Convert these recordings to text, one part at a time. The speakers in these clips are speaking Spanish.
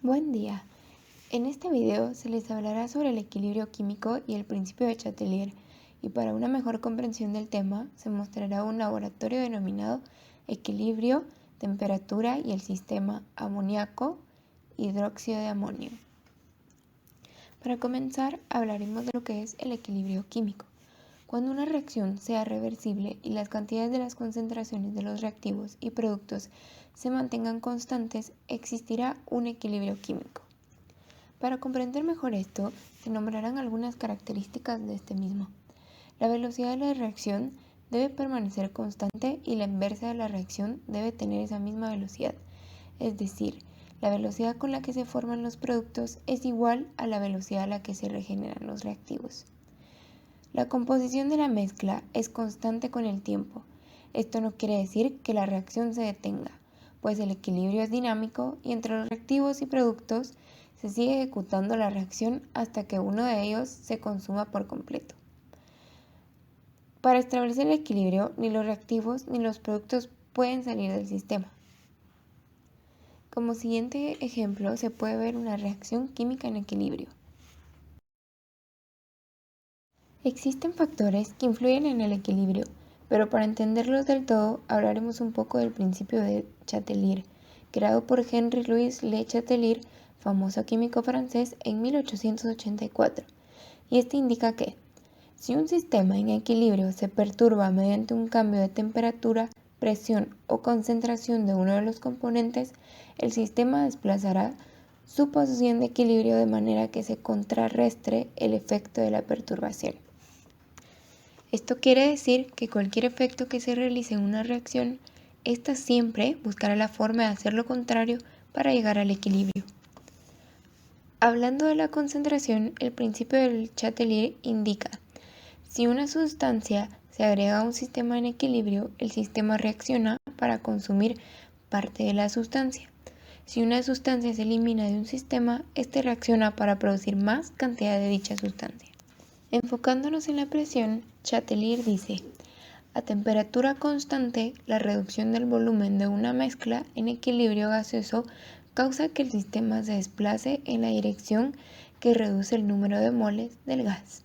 Buen día. En este video se les hablará sobre el equilibrio químico y el principio de Chatelier, y para una mejor comprensión del tema se mostrará un laboratorio denominado equilibrio, temperatura y el sistema amoníaco, hidróxido de amonio. Para comenzar, hablaremos de lo que es el equilibrio químico. Cuando una reacción sea reversible y las cantidades de las concentraciones de los reactivos y productos se mantengan constantes, existirá un equilibrio químico. Para comprender mejor esto, se nombrarán algunas características de este mismo. La velocidad de la reacción debe permanecer constante y la inversa de la reacción debe tener esa misma velocidad. Es decir, la velocidad con la que se forman los productos es igual a la velocidad a la que se regeneran los reactivos. La composición de la mezcla es constante con el tiempo. Esto no quiere decir que la reacción se detenga, pues el equilibrio es dinámico y entre los reactivos y productos se sigue ejecutando la reacción hasta que uno de ellos se consuma por completo. Para establecer el equilibrio, ni los reactivos ni los productos pueden salir del sistema. Como siguiente ejemplo, se puede ver una reacción química en equilibrio. Existen factores que influyen en el equilibrio, pero para entenderlos del todo hablaremos un poco del principio de Chatelier, creado por Henri-Louis Le Chatelier, famoso químico francés, en 1884, y este indica que si un sistema en equilibrio se perturba mediante un cambio de temperatura, presión o concentración de uno de los componentes, el sistema desplazará su posición de equilibrio de manera que se contrarrestre el efecto de la perturbación. Esto quiere decir que cualquier efecto que se realice en una reacción, ésta siempre buscará la forma de hacer lo contrario para llegar al equilibrio. Hablando de la concentración, el principio del Chatelier indica: si una sustancia se agrega a un sistema en equilibrio, el sistema reacciona para consumir parte de la sustancia. Si una sustancia se elimina de un sistema, este reacciona para producir más cantidad de dicha sustancia. Enfocándonos en la presión, Chatelier dice: a temperatura constante, la reducción del volumen de una mezcla en equilibrio gaseoso causa que el sistema se desplace en la dirección que reduce el número de moles del gas.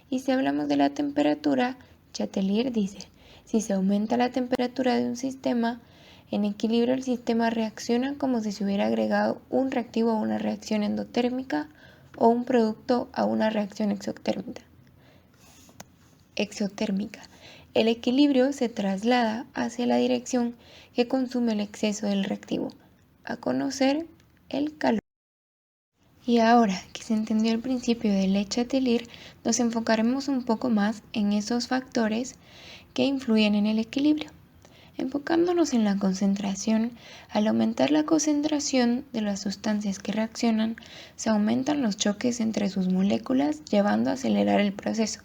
Y si hablamos de la temperatura, Chatelier dice: si se aumenta la temperatura de un sistema en equilibrio, el sistema reacciona como si se hubiera agregado un reactivo a una reacción endotérmica o un producto a una reacción exotérmica. El equilibrio se traslada hacia la dirección que consume el exceso del reactivo, a conocer el calor. Y ahora que se entendió el principio de Le Chatelier, nos enfocaremos un poco más en esos factores que influyen en el equilibrio. Enfocándonos en la concentración, al aumentar la concentración de las sustancias que reaccionan, se aumentan los choques entre sus moléculas, llevando a acelerar el proceso.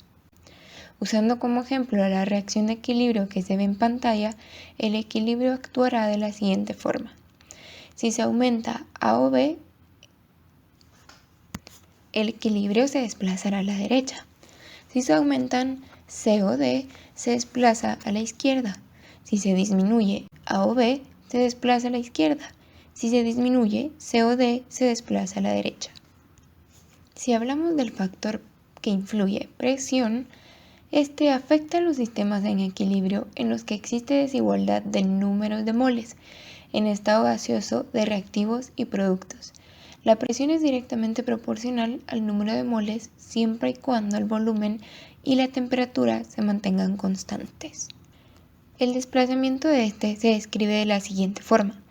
Usando como ejemplo la reacción de equilibrio que se ve en pantalla, el equilibrio actuará de la siguiente forma. Si se aumenta A o B, el equilibrio se desplazará a la derecha. Si se aumentan C o D, se desplaza a la izquierda. Si se disminuye A o B, se desplaza a la izquierda. Si se disminuye C o D, se desplaza a la derecha. Si hablamos del factor que influye presión, este afecta a los sistemas en equilibrio en los que existe desigualdad de números de moles en estado gaseoso de reactivos y productos. La presión es directamente proporcional al número de moles siempre y cuando el volumen y la temperatura se mantengan constantes. El desplazamiento de este se describe de la siguiente forma: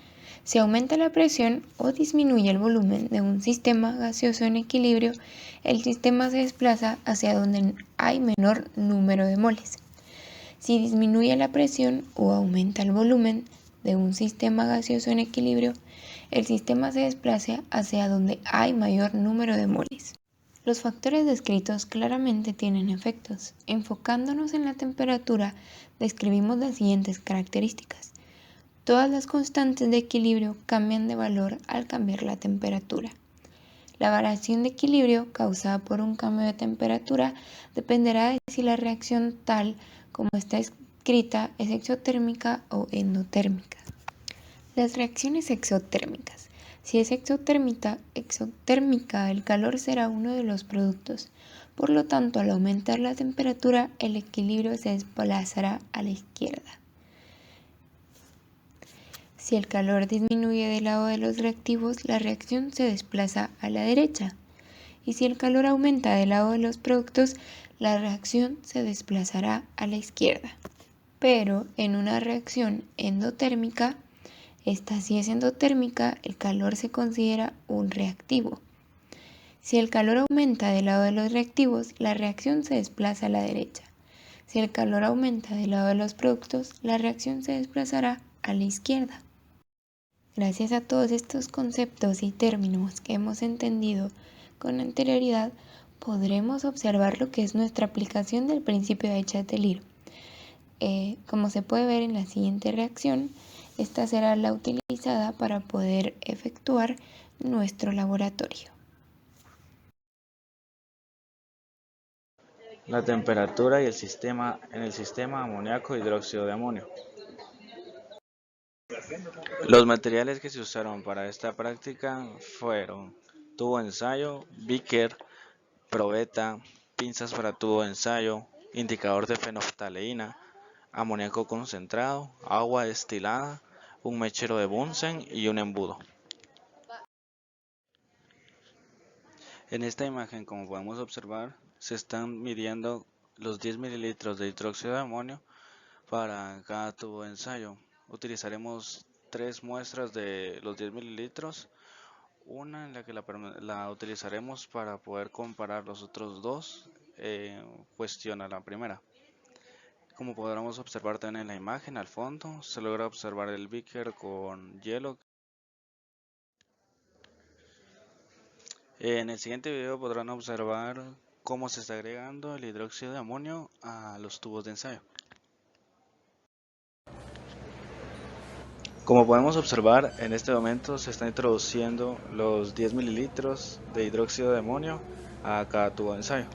si aumenta la presión o disminuye el volumen de un sistema gaseoso en equilibrio, el sistema se desplaza hacia donde hay menor número de moles. Si disminuye la presión o aumenta el volumen de un sistema gaseoso en equilibrio, el sistema se desplaza hacia donde hay mayor número de moles. Los factores descritos claramente tienen efectos. Enfocándonos en la temperatura, describimos las siguientes características. Todas las constantes de equilibrio cambian de valor al cambiar la temperatura. La variación de equilibrio causada por un cambio de temperatura dependerá de si la reacción tal como está escrita es exotérmica o endotérmica. Las reacciones exotérmicas. Si es exotérmica, el calor será uno de los productos. Por lo tanto, al aumentar la temperatura, el equilibrio se desplazará a la izquierda. Si el calor disminuye del lado de los reactivos, la reacción se desplaza a la derecha. Y si el calor aumenta del lado de los productos, la reacción se desplazará a la izquierda. Pero en una reacción endotérmica, esta sí es endotérmica, el calor se considera un reactivo. Si el calor aumenta del lado de los reactivos, la reacción se desplaza a la derecha. Si el calor aumenta del lado de los productos, la reacción se desplazará a la izquierda. Gracias a todos estos conceptos y términos que hemos entendido con anterioridad, podremos observar lo que es nuestra aplicación del principio de Chatelier. Como se puede ver en la siguiente reacción, esta será la utilizada para poder efectuar nuestro laboratorio. La temperatura y el sistema en el sistema amoníaco hidróxido de amonio. Los materiales que se usaron para esta práctica fueron tubo de ensayo, beaker, probeta, pinzas para tubo de ensayo, indicador de fenolftaleína, amoníaco concentrado, agua destilada, un mechero de Bunsen y un embudo. En esta imagen, como podemos observar, se están midiendo los 10 mililitros de hidróxido de amonio para cada tubo de ensayo. Utilizaremos 3 muestras de los 10 mililitros, una en la que la utilizaremos para poder comparar los otros dos, cuestión a la primera. Como podremos observar también en la imagen al fondo, se logra observar el beaker con hielo. En el siguiente video podrán observar cómo se está agregando el hidróxido de amonio a los tubos de ensayo. Como podemos observar, en este momento se está introduciendo los 10 mililitros de hidróxido de amonio a cada tubo de ensayo.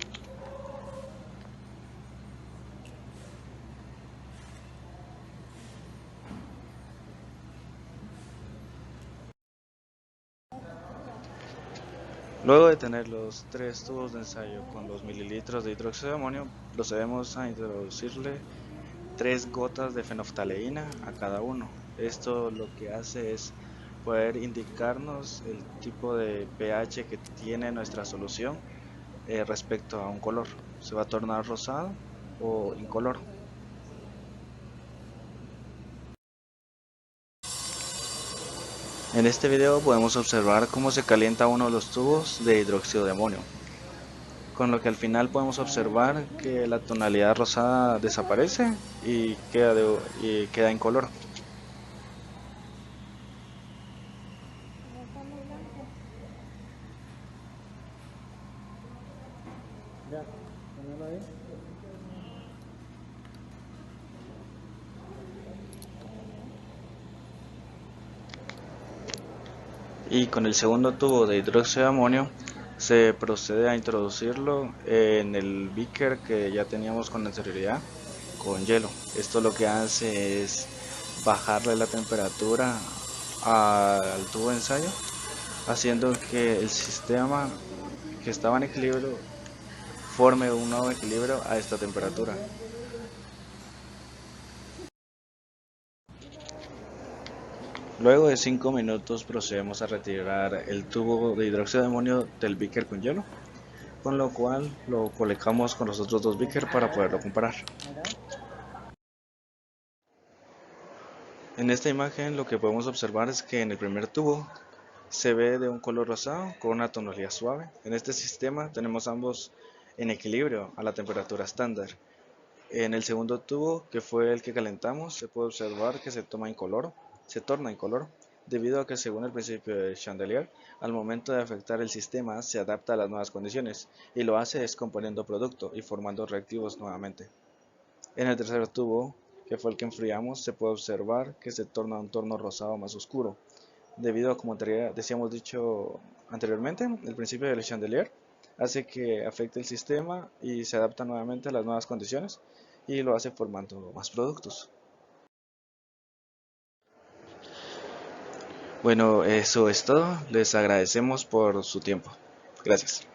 Luego de tener los 3 tubos de ensayo con los mililitros de hidróxido de amonio, procedemos a introducirle 3 gotas de fenolftaleína a cada uno. Esto lo que hace es poder indicarnos el tipo de pH que tiene nuestra solución respecto a un color. Se va a tornar rosado o incoloro. En este video podemos observar cómo se calienta uno de los tubos de hidróxido de amonio, con lo que al final podemos observar que la tonalidad rosada desaparece y queda incoloro. Y con el segundo tubo de hidróxido de amonio se procede a introducirlo en el beaker que ya teníamos con anterioridad con hielo. Esto lo que hace es bajarle la temperatura al tubo de ensayo, haciendo que el sistema que estaba en equilibrio forme un nuevo equilibrio a esta temperatura. Luego de 5 minutos procedemos a retirar el tubo de hidróxido de amonio del beaker con hielo, con lo cual lo colocamos con los otros dos beakers para poderlo comparar. En esta imagen lo que podemos observar es que en el primer tubo se ve de un color rosado con una tonalidad suave. En este sistema tenemos ambos en equilibrio a la temperatura estándar. En el segundo tubo, que fue el que calentamos, se puede observar que se torna incoloro, debido a que según el principio de Chandelier, al momento de afectar el sistema se adapta a las nuevas condiciones y lo hace descomponiendo producto y formando reactivos nuevamente. En el tercer tubo, que fue el que enfriamos, se puede observar que se torna un tono rosado más oscuro, debido a, como decíamos dicho anteriormente, el principio de Le Chandelier hace que afecte el sistema y se adapta nuevamente a las nuevas condiciones y lo hace formando más productos. Bueno, eso es todo. Les agradecemos por su tiempo. Gracias.